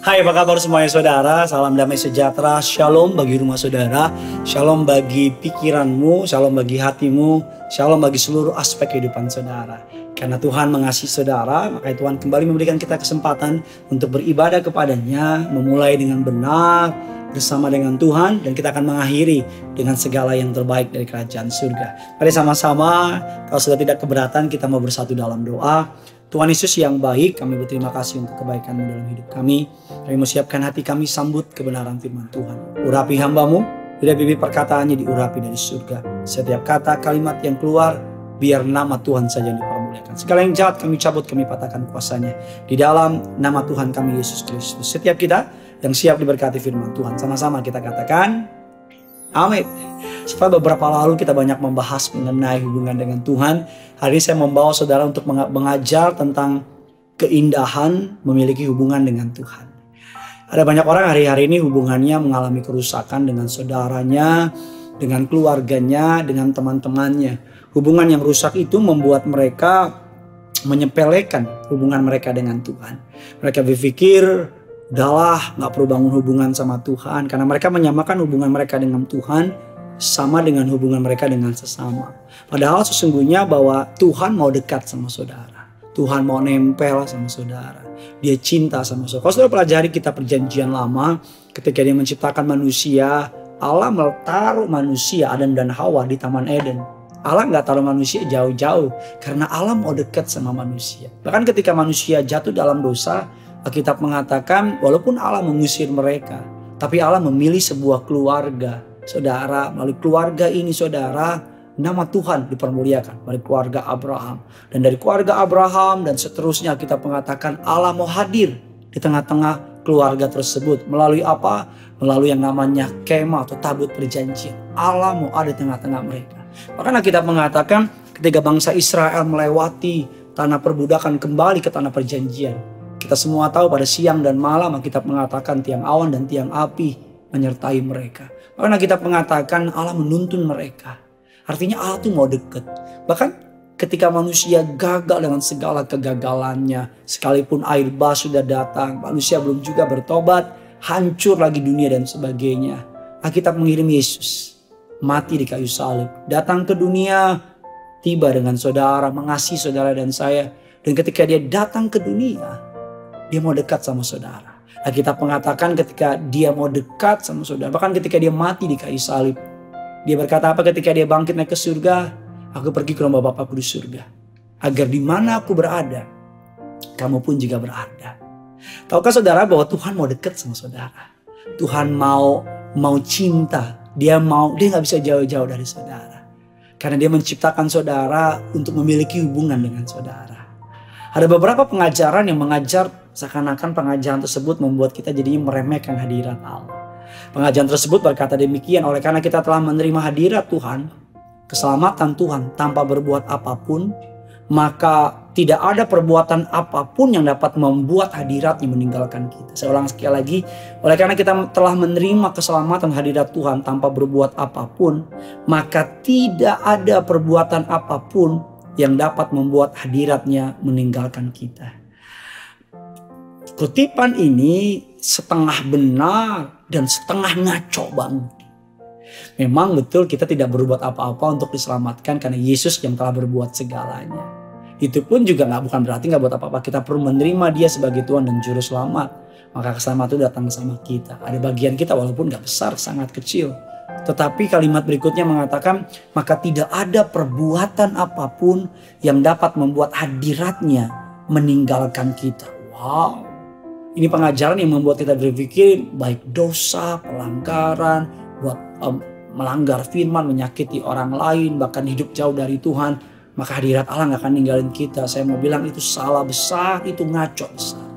Hai, apa kabar semuanya saudara? Salam damai sejahtera, shalom bagi rumah saudara, shalom bagi pikiranmu, shalom bagi hatimu, shalom bagi seluruh aspek kehidupan saudara. Karena Tuhan mengasihi saudara, maka Tuhan kembali memberikan kita kesempatan untuk beribadah kepadanya, memulai dengan benar bersama dengan Tuhan, dan kita akan mengakhiri dengan segala yang terbaik dari kerajaan surga. Mari sama-sama, kalau sudah tidak keberatan, kita mau bersatu dalam doa. Tuhan Yesus yang baik, kami berterima kasih untuk kebaikan-Mu dalam hidup kami. Kami mau siapkan hati kami sambut kebenaran firman Tuhan. Urapi hamba-Mu, bila bibir perkataannya diurapi dari surga. Setiap kata kalimat yang keluar, biar nama Tuhan saja yang dipermuliakan. Segala yang jahat kami cabut, kami patahkan kuasanya. Di dalam nama Tuhan kami Yesus Kristus. Setiap kita yang siap diberkati firman Tuhan, sama-sama kita katakan, amin. Setelah beberapa lalu kita banyak membahas mengenai hubungan dengan Tuhan. Hari ini saya membawa saudara untuk mengajar tentang keindahan memiliki hubungan dengan Tuhan. Ada banyak orang hari-hari ini hubungannya mengalami kerusakan dengan saudaranya, dengan keluarganya, dengan teman-temannya. Hubungan yang rusak itu membuat mereka menyepelekan hubungan mereka dengan Tuhan. Mereka berpikir, udahlah gak perlu bangun hubungan sama Tuhan. Karena mereka menyamakan hubungan mereka dengan Tuhan sama dengan hubungan mereka dengan sesama. Padahal sesungguhnya bahwa Tuhan mau dekat sama saudara. Tuhan mau nempel sama saudara. Dia cinta sama saudara. Kalau saudara pelajari kitab perjanjian lama, ketika dia menciptakan manusia, Allah mentaruh manusia Adam dan Hawa di Taman Eden. Allah gak taruh manusia jauh-jauh karena Allah mau dekat sama manusia. Bahkan ketika manusia jatuh dalam dosa, Alkitab mengatakan walaupun Allah mengusir mereka, tapi Allah memilih sebuah keluarga. Saudara, melalui keluarga ini saudara, nama Tuhan dipermuliakan. Melalui keluarga Abraham. Dan dari keluarga Abraham dan seterusnya kita mengatakan Allah mau hadir di tengah-tengah keluarga tersebut. Melalui apa? Melalui yang namanya kemah atau tabut perjanjian. Allah mau ada di tengah-tengah mereka. Makanya kita mengatakan ketika bangsa Israel melewati tanah perbudakan kembali ke tanah perjanjian. Kita semua tahu pada siang dan malam kita mengatakan tiang awan dan tiang api menyertai mereka. Karena kita mengatakan Allah menuntun mereka. Artinya Allah tuh mau dekat. Bahkan ketika manusia gagal dengan segala kegagalannya. Sekalipun air bah sudah datang. Manusia belum juga bertobat. Hancur lagi dunia dan sebagainya. Alkitab mengirim Yesus. Mati di kayu salib. Datang ke dunia. Tiba dengan saudara. Mengasihi saudara dan saya. Dan ketika dia datang ke dunia. Dia mau dekat sama saudara. Kita mengatakan ketika dia mau dekat sama saudara. Bahkan ketika dia mati di kayu salib. Dia berkata apa ketika dia bangkit naik ke surga? Aku pergi ke rumah Bapakku di surga. Agar di mana aku berada, kamu pun juga berada. Tahukah saudara bahwa Tuhan mau dekat sama saudara? Tuhan mau cinta. Dia gak bisa jauh-jauh dari saudara. Karena dia menciptakan saudara untuk memiliki hubungan dengan saudara. Ada beberapa pengajaran yang mengajar seakan-akan pengajaran tersebut membuat kita jadinya meremehkan hadirat Allah. Pengajaran tersebut berkata demikian, oleh karena kita telah menerima hadirat Tuhan, keselamatan Tuhan tanpa berbuat apapun, maka tidak ada perbuatan apapun yang dapat membuat hadiratnya meninggalkan kita. Saya ulang sekali lagi, oleh karena kita telah menerima keselamatan hadirat Tuhan tanpa berbuat apapun, maka tidak ada perbuatan apapun yang dapat membuat hadiratnya meninggalkan kita. Kutipan ini setengah benar dan setengah ngaco banget. Memang betul kita tidak berbuat apa-apa untuk diselamatkan karena Yesus yang telah berbuat segalanya. Itu pun juga bukan berarti gak buat apa-apa. Kita perlu menerima dia sebagai Tuhan dan Juru Selamat. Maka keselamatan itu datang sama kita. Ada bagian kita walaupun gak besar, sangat kecil. Tetapi kalimat berikutnya mengatakan, maka tidak ada perbuatan apapun yang dapat membuat hadiratnya meninggalkan kita. Wow. Ini pengajaran yang membuat kita berpikir baik dosa, pelanggaran, buat melanggar firman, menyakiti orang lain, bahkan hidup jauh dari Tuhan. Maka hadirat Allah gak akan ninggalin kita. Saya mau bilang itu salah besar, itu ngaco besar.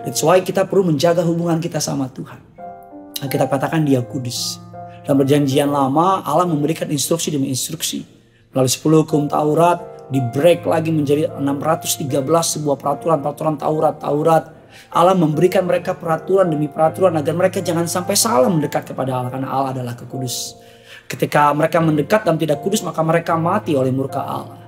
That's why kita perlu menjaga hubungan kita sama Tuhan. Kita katakan dia kudus. Dalam perjanjian lama Allah memberikan instruksi demi instruksi. Melalui 10 hukum Taurat, di break lagi menjadi 613 sebuah peraturan Taurat. Allah memberikan mereka peraturan demi peraturan agar mereka jangan sampai salah mendekat kepada Allah. Karena Allah adalah kekudus. Ketika mereka mendekat dan tidak kudus maka mereka mati oleh murka Allah.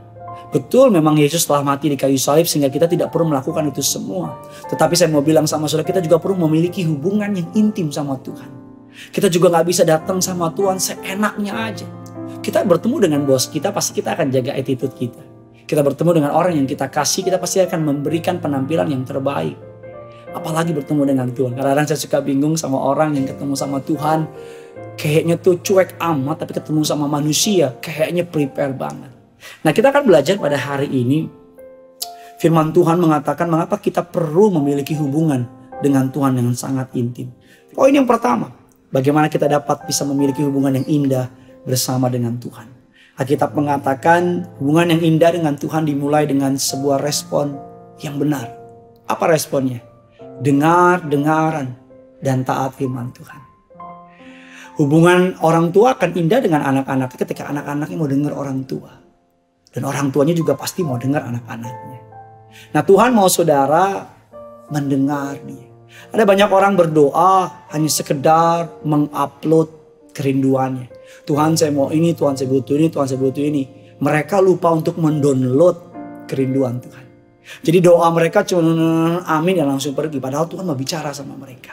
Betul, memang Yesus telah mati di kayu salib sehingga kita tidak perlu melakukan itu semua. Tetapi saya mau bilang sama saudara, kita juga perlu memiliki hubungan yang intim sama Tuhan. Kita juga gak bisa datang sama Tuhan seenaknya aja. Kita bertemu dengan bos kita, pasti kita akan jaga attitude kita. Kita bertemu dengan orang yang kita kasih, kita pasti akan memberikan penampilan yang terbaik. Apalagi bertemu dengan Tuhan. Kadang-kadang saya suka bingung sama orang yang ketemu sama Tuhan, kayaknya tuh cuek amat, tapi ketemu sama manusia kayaknya prepare banget. Nah, kita akan belajar pada hari ini, firman Tuhan mengatakan mengapa kita perlu memiliki hubungan dengan Tuhan dengan sangat intim. Poin yang pertama, bagaimana kita dapat bisa memiliki hubungan yang indah bersama dengan Tuhan. Alkitab mengatakan hubungan yang indah dengan Tuhan dimulai dengan sebuah respon yang benar. Apa responnya? Dengar-dengaran dan taat firman Tuhan. Hubungan orang tua akan indah dengan anak-anaknya ketika anak-anaknya mau dengar orang tua. Dan orang tuanya juga pasti mau dengar anak-anaknya. Nah, Tuhan mau saudara mendengar dia. Ada banyak orang berdoa hanya sekedar mengupload kerinduannya. Tuhan saya mau ini, Tuhan saya butuh ini, Tuhan saya butuh ini. Mereka lupa untuk mendownload kerinduan Tuhan. Jadi doa mereka cuma amin dan langsung pergi. Padahal Tuhan mau bicara sama mereka.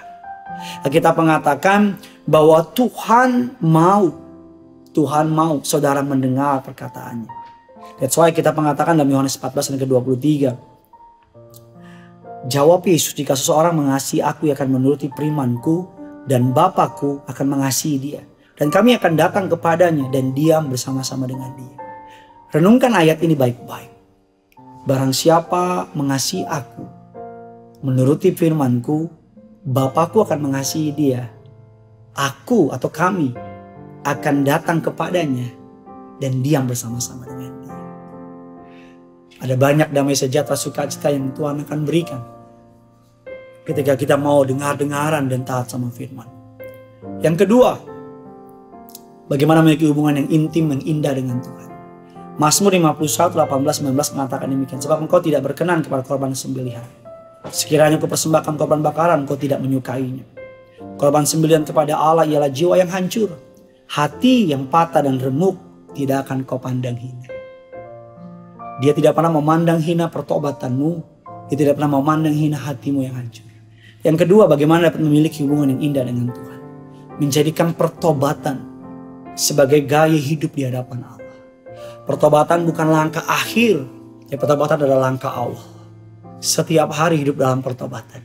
Kita mengatakan bahwa Tuhan mau saudara mendengar perkataannya. That's why kita mengatakan dalam Yohanes 14 ayat ke-23. Jawab Yesus, jika seseorang mengasihi aku, ia akan menuruti firman-Ku dan Bapa-Ku akan mengasihi dia. Dan kami akan datang kepadanya dan diam bersama-sama dengan dia. Renungkan ayat ini baik-baik. Barang siapa mengasihi aku, menuruti firman-Ku, Bapa-Ku akan mengasihi dia. Aku atau kami akan datang kepadanya dan diam bersama-sama dengan dia. Ada banyak damai sejahtera sukacita yang Tuhan akan berikan ketika kita mau dengar-dengaran dan taat sama firman. Yang kedua, bagaimana memiliki hubungan yang intim, yang indah dengan Tuhan. Mazmur 51, 18, 19 mengatakan demikian. Sebab engkau tidak berkenan kepada korban sembelihan. Sekiranya kau persembahkan korban bakaran, kau tidak menyukainya. Korban sembelihan kepada Allah ialah jiwa yang hancur. Hati yang patah dan remuk tidak akan kau pandang hina. Dia tidak pernah memandang hina pertobatanmu. Dia tidak pernah memandang hina hatimu yang hancur. Yang kedua, bagaimana dapat memiliki hubungan yang indah dengan Tuhan. Menjadikan pertobatan sebagai gaya hidup di hadapan Allah. Pertobatan bukan langkah akhir. Ya, pertobatan adalah langkah awal. Setiap hari hidup dalam pertobatan.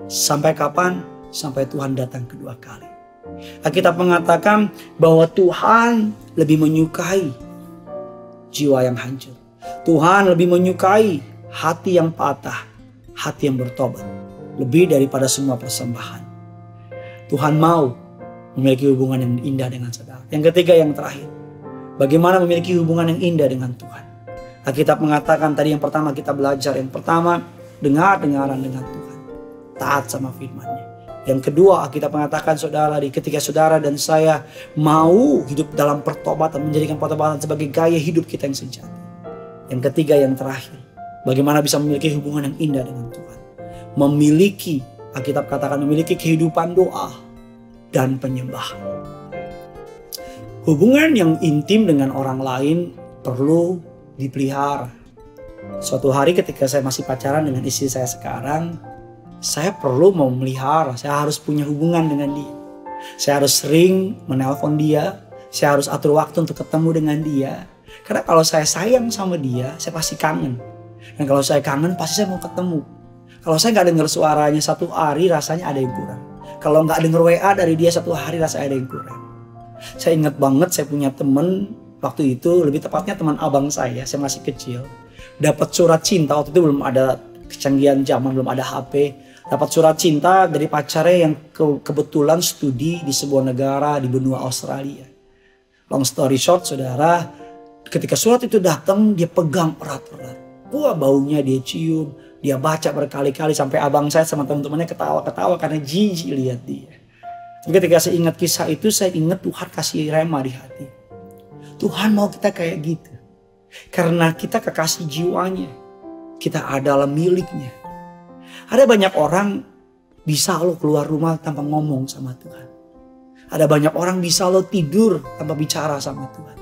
Sampai kapan? Sampai Tuhan datang kedua kali. Alkitab mengatakan bahwa Tuhan lebih menyukai jiwa yang hancur. Tuhan lebih menyukai hati yang patah, hati yang bertobat, lebih daripada semua persembahan. Tuhan mau memiliki hubungan yang indah dengan saudara. Yang ketiga, yang terakhir, bagaimana memiliki hubungan yang indah dengan Tuhan. Alkitab mengatakan tadi yang pertama kita belajar, yang pertama dengar-dengaran dengan Tuhan, taat sama firman-Nya. Yang kedua, Alkitab mengatakan saudara, ketika saudara dan saya mau hidup dalam pertobatan, menjadikan pertobatan sebagai gaya hidup kita yang sejati. Yang ketiga, yang terakhir, bagaimana bisa memiliki hubungan yang indah dengan Tuhan. Memiliki, Alkitab katakan memiliki kehidupan doa dan penyembahan. Hubungan yang intim dengan orang lain perlu dipelihara. Suatu hari ketika saya masih pacaran dengan istri saya sekarang, saya perlu memelihara, saya harus punya hubungan dengan dia. Saya harus sering menelpon dia, saya harus atur waktu untuk ketemu dengan dia. Karena kalau saya sayang sama dia, saya pasti kangen. Dan kalau saya kangen, pasti saya mau ketemu. Kalau saya nggak dengar suaranya satu hari, rasanya ada yang kurang. Kalau nggak dengar WA dari dia satu hari, rasanya ada yang kurang. Saya ingat banget, saya punya teman waktu itu, lebih tepatnya teman abang saya masih kecil. Dapat surat cinta, waktu itu belum ada kecanggihan zaman, belum ada HP. Dapat surat cinta dari pacarnya yang kebetulan studi di sebuah negara di benua Australia. Long story short, saudara, ketika surat itu datang, dia pegang erat-erat. Wah, baunya dia cium, dia baca berkali-kali sampai abang saya sama teman-temannya ketawa-ketawa karena jijik lihat dia. Tapi ketika saya ingat kisah itu, saya ingat Tuhan kasih rema di hati. Tuhan mau kita kayak gitu. Karena kita kekasih jiwanya. Kita adalah miliknya. Ada banyak orang bisa lo keluar rumah tanpa ngomong sama Tuhan. Ada banyak orang bisa lo tidur tanpa bicara sama Tuhan.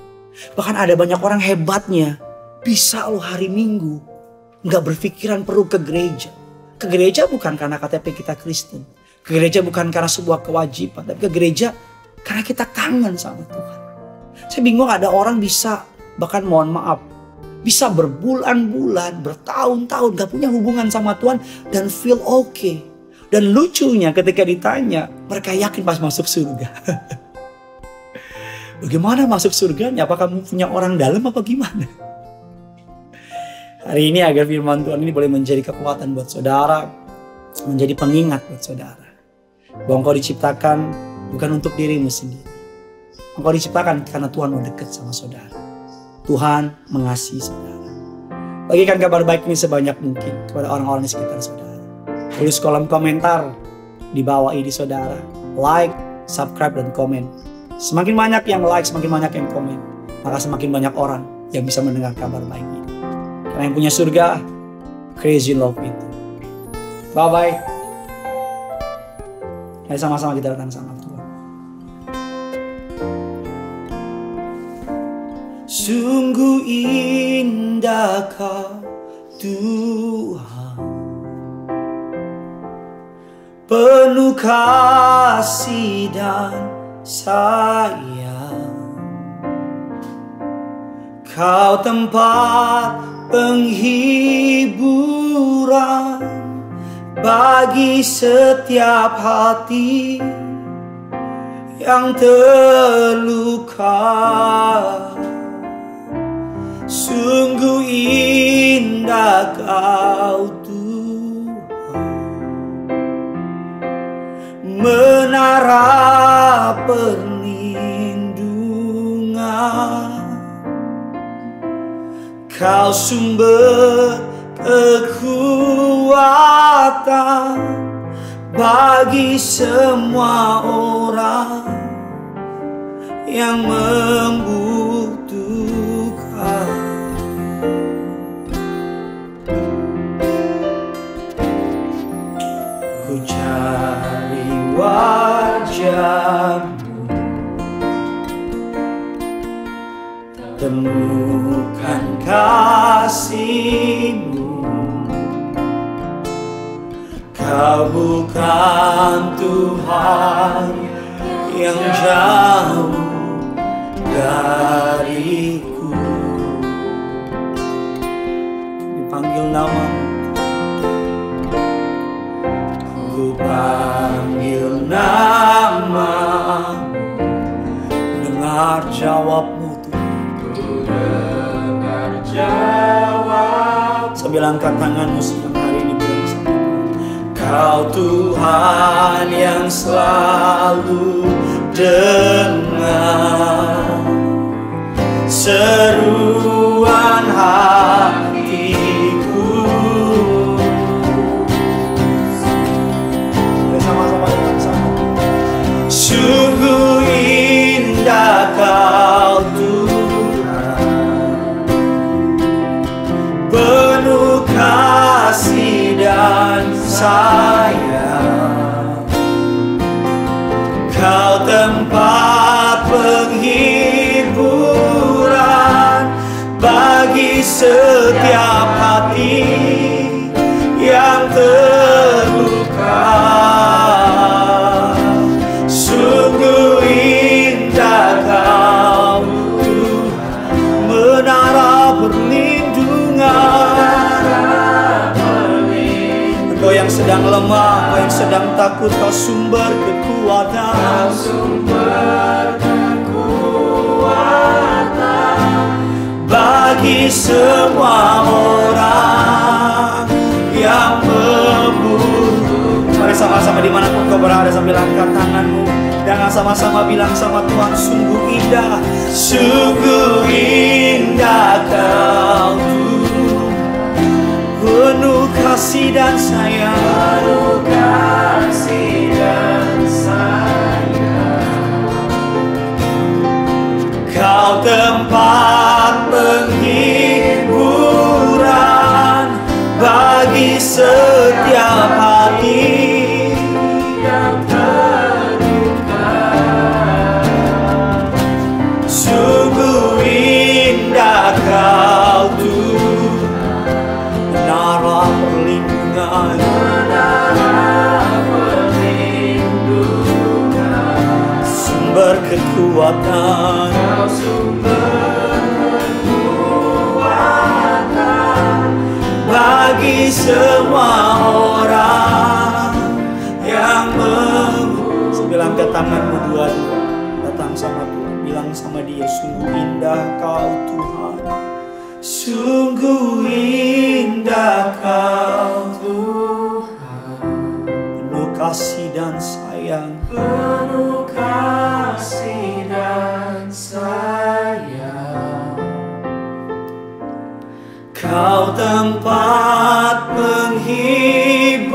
Bahkan ada banyak orang hebatnya Bisa lo hari Minggu nggak berpikiran perlu ke gereja. Ke gereja bukan karena KTP kita Kristen. Ke gereja bukan karena sebuah kewajiban. Tapi ke gereja karena kita kangen sama Tuhan. Saya bingung ada orang bisa, bahkan mohon maaf, bisa berbulan-bulan, bertahun-tahun gak punya hubungan sama Tuhan dan feel okay. Dan lucunya ketika ditanya, mereka yakin pas masuk surga. Bagaimana masuk surganya? Apakah kamu punya orang dalam apa gimana? Hari ini agar firman Tuhan ini boleh menjadi kekuatan buat saudara, menjadi pengingat buat saudara. Bahwa engkau diciptakan bukan untuk dirimu sendiri. Engkau diciptakan karena Tuhan mau dekat sama saudara. Tuhan mengasihi saudara. Bagikan kabar baik ini sebanyak mungkin kepada orang-orang di sekitar saudara. Tulis kolom komentar di bawah ini saudara. Like, subscribe, dan komen. Semakin banyak yang like, semakin banyak yang komen, maka semakin banyak orang yang bisa mendengar kabar baik ini. Karena yang punya surga, crazy love itu. Bye-bye. Mari sama-sama kita datang sama Tuhan. Sungguh indah Kau Tuhan, penuh kasih dan sayang. Kau tempat penghiburan bagi setiap hati yang terluka. Sungguh indah Kau Tuhan, menara perlindungan. Kau sumber kekuatan bagi semua orang yang membutuhkan. Ku cari wajah-Mu, temukan kasih-Mu. Kau bukan Tuhan yang jauh dariku. Dipanggil nama-Mu, ku panggil nama-Mu, dengar jawab-Mu jawab. Sambil angkat tanganmu siang hari ini bilang sama Kau Tuhan yang selalu dengar seruan hatiku. Sama-sama dengan sama. Sungguh indah Kau Tuhan, penuh kasih dan sayang. Kau tempat penghiburan bagi setiap hati yang terluka. Sungguh indah Kau Tuhan, menara perlindungan. Engkau yang sedang lemah, Engkau yang sedang takut, Kau sumber kekuatan. Bagi semua orang yang membutuhkan. Mari sama-sama dimanapun kau berada sambil angkat tanganmu, dan sama-sama bilang sama Tuhan, sungguh indah, sungguh indah Kau Tuhan, penuh kasih dan sayang. Penuh kasih dan sayang. Kau tempat penghiburan bagi setiap hati yang terluka. Sungguh indah Kau Tuhan, perlindungan, sumber kekuatan, bagi semua orang yang bilang ke tanganmu dua-dua, datang sama Tuhan, bilang sama dia, sungguh indah kau Tuhan, sungguh indah kau Tuhan, penuh kasih dan sayang, penuh kasih dan sayang. Kau tempat penghiburan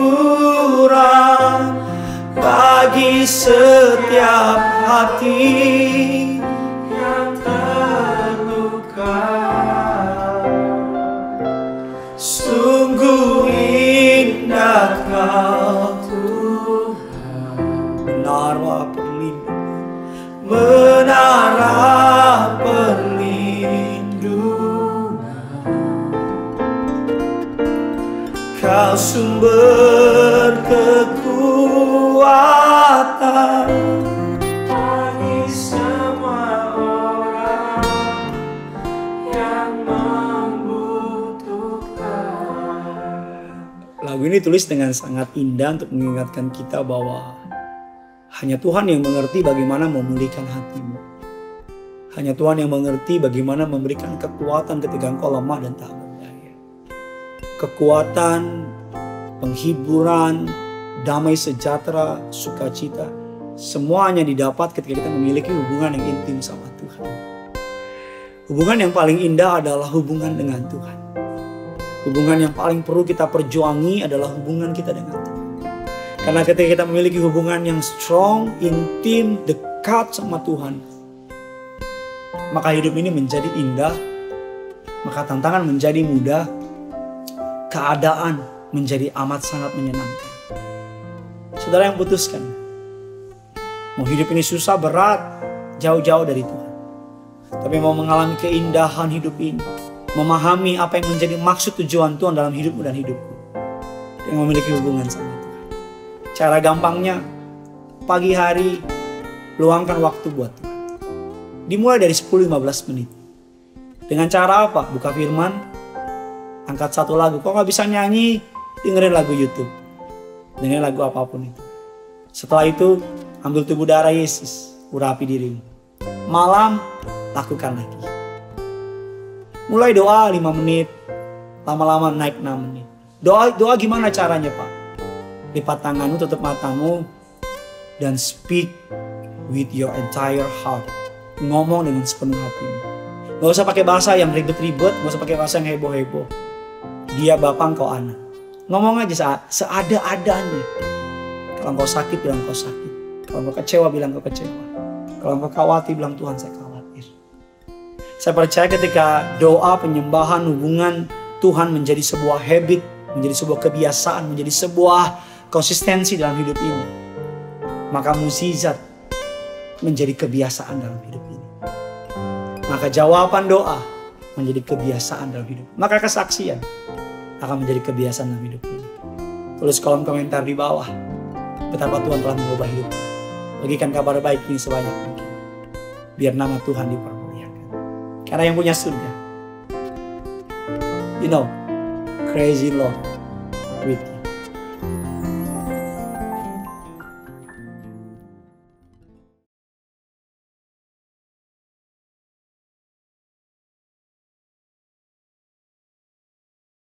bagi setiap hati yang terluka. Sungguh indah kau Tuhan, menara perlindungan, menara perlindungan. Kau sumber kekuatan bagi semua orang yang membutuhkan. Lagu ini tulis dengan sangat indah untuk mengingatkan kita bahwa hanya Tuhan yang mengerti bagaimana memulihkan hatimu. Hanya Tuhan yang mengerti bagaimana memberikan kekuatan ketika engkau lemah dan tak berdaya. Kekuatan, penghiburan, damai sejahtera, sukacita, semuanya didapat ketika kita memiliki hubungan yang intim sama Tuhan. Hubungan yang paling indah adalah hubungan dengan Tuhan. Hubungan yang paling perlu kita perjuangi adalah hubungan kita dengan Tuhan. Karena ketika kita memiliki hubungan yang strong, intim, dekat sama Tuhan, maka hidup ini menjadi indah, maka tantangan menjadi mudah, keadaan menjadi amat sangat menyenangkan. Saudara yang putuskan, mau hidup ini susah, berat, jauh-jauh dari Tuhan. Tapi mau mengalami keindahan hidup ini, memahami apa yang menjadi maksud tujuan Tuhan dalam hidupmu dan hidupku, yang memiliki hubungan sama Tuhan. Cara gampangnya, pagi hari luangkan waktu buat Tuhan. Dimulai dari 10-15 menit. Dengan cara apa? Buka firman, angkat satu lagu. Kok gak bisa nyanyi? Dengerin lagu YouTube. Dengerin lagu apapun itu. Setelah itu, ambil tubuh darah Yesus, urapi dirimu. Malam, lakukan lagi. Mulai doa 5 menit, lama-lama naik 6 menit. Doa gimana caranya, Pak? Lipat tanganmu, tutup matamu, dan speak with your entire heart. Ngomong dengan sepenuh hatimu. Gak usah pakai bahasa yang ribet-ribet, gak usah pakai bahasa yang heboh-heboh. Dia Bapa, engkau anak. Ngomong aja seada-adanya. Kalau engkau sakit, bilang engkau sakit. Kalau engkau kecewa, bilang engkau kecewa. Kalau engkau khawatir, bilang Tuhan saya khawatir. Saya percaya ketika doa, penyembahan, hubungan Tuhan menjadi sebuah habit, menjadi sebuah kebiasaan, menjadi sebuah konsistensi dalam hidup ini, maka mukjizat menjadi kebiasaan dalam hidup ini. Maka jawaban doa menjadi kebiasaan dalam hidup. Maka kesaksian akan menjadi kebiasaan dalam hidup ini. Tulis kolom komentar di bawah betapa Tuhan telah mengubah hidup. Bagikan kabar baik ini sebanyak mungkin, biar nama Tuhan dipermuliakan. Karena yang punya surga, you know, crazy Lord with you.